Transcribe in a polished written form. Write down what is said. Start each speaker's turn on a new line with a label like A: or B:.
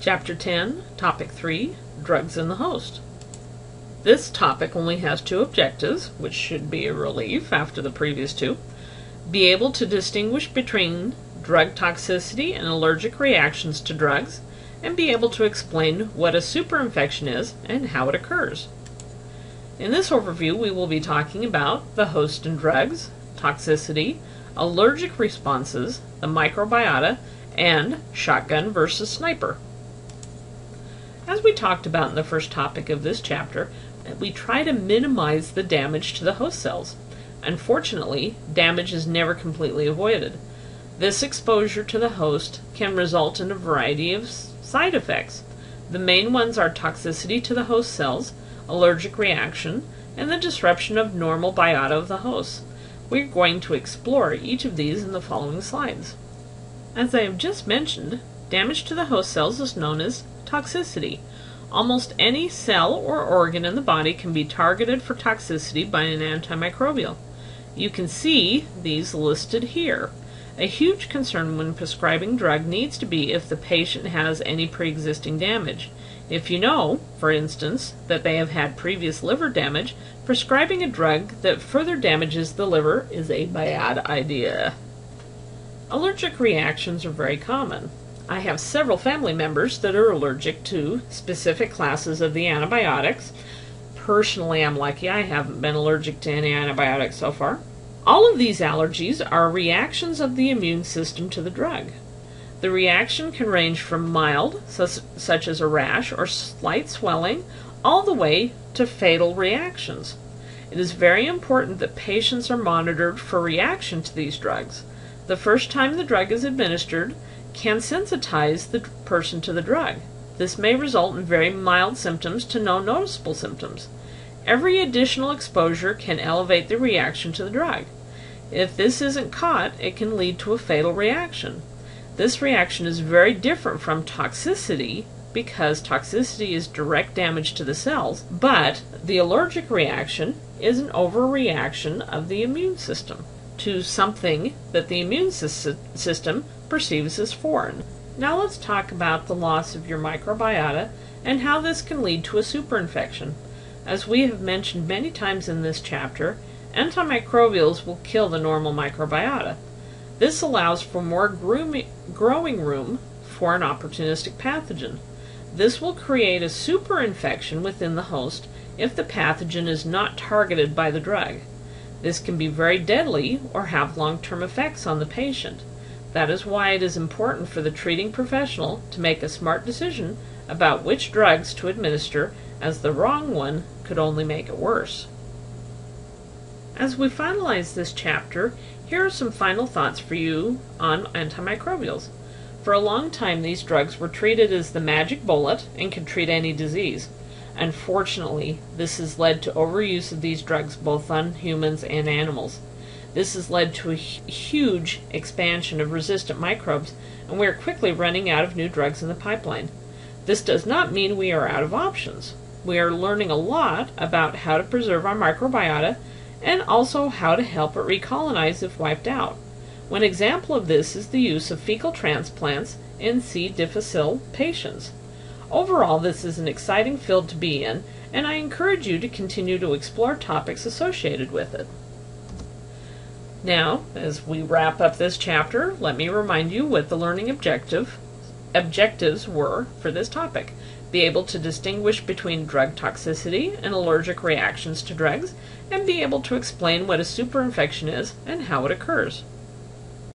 A: Chapter 10, Topic 3, Drugs in the Host. This topic only has two objectives, which should be a relief after the previous two. Be able to distinguish between drug toxicity and allergic reactions to drugs, and be able to explain what a superinfection is and how it occurs. In this overview, we will be talking about the host and drugs, toxicity, allergic responses, the microbiota, and shotgun versus sniper. As we talked about in the first topic of this chapter, we try to minimize the damage to the host cells. Unfortunately, damage is never completely avoided. This exposure to the host can result in a variety of side effects. The main ones are toxicity to the host cells, allergic reaction, and the disruption of normal biota of the host. We're going to explore each of these in the following slides. As I have just mentioned, damage to the host cells is known as toxicity. Almost any cell or organ in the body can be targeted for toxicity by an antimicrobial. You can see these listed here. A huge concern when prescribing drug needs to be if the patient has any pre-existing damage. If you know, for instance, that they have had previous liver damage, prescribing a drug that further damages the liver is a bad idea. Allergic reactions are very common. I have several family members that are allergic to specific classes of the antibiotics. Personally, I'm lucky I haven't been allergic to any antibiotics so far. All of these allergies are reactions of the immune system to the drug. The reaction can range from mild, such as a rash or slight swelling, all the way to fatal reactions. It is very important that patients are monitored for reaction to these drugs. The first time the drug is administered can sensitize the person to the drug. This may result in very mild symptoms to no noticeable symptoms. Every additional exposure can elevate the reaction to the drug. If this isn't caught, it can lead to a fatal reaction. This reaction is very different from toxicity because toxicity is direct damage to the cells, but the allergic reaction is an overreaction of the immune system to something that the immune system perceives as foreign. Now let's talk about the loss of your microbiota and how this can lead to a superinfection. As we have mentioned many times in this chapter, antimicrobials will kill the normal microbiota. This allows for more growing room for an opportunistic pathogen. This will create a superinfection within the host if the pathogen is not targeted by the drug. This can be very deadly or have long-term effects on the patient. That is why it is important for the treating professional to make a smart decision about which drugs to administer, as the wrong one could only make it worse. As we finalize this chapter, here are some final thoughts for you on antimicrobials. For a long time, these drugs were treated as the magic bullet and could treat any disease. Unfortunately, this has led to overuse of these drugs both on humans and animals. This has led to a huge expansion of resistant microbes, and we are quickly running out of new drugs in the pipeline. This does not mean we are out of options. We are learning a lot about how to preserve our microbiota and also how to help it recolonize if wiped out. One example of this is the use of fecal transplants in C. difficile patients. Overall, this is an exciting field to be in, and I encourage you to continue to explore topics associated with it. Now, as we wrap up this chapter, let me remind you what the learning objectives were for this topic. Be able to distinguish between drug toxicity and allergic reactions to drugs, and be able to explain what a superinfection is and how it occurs.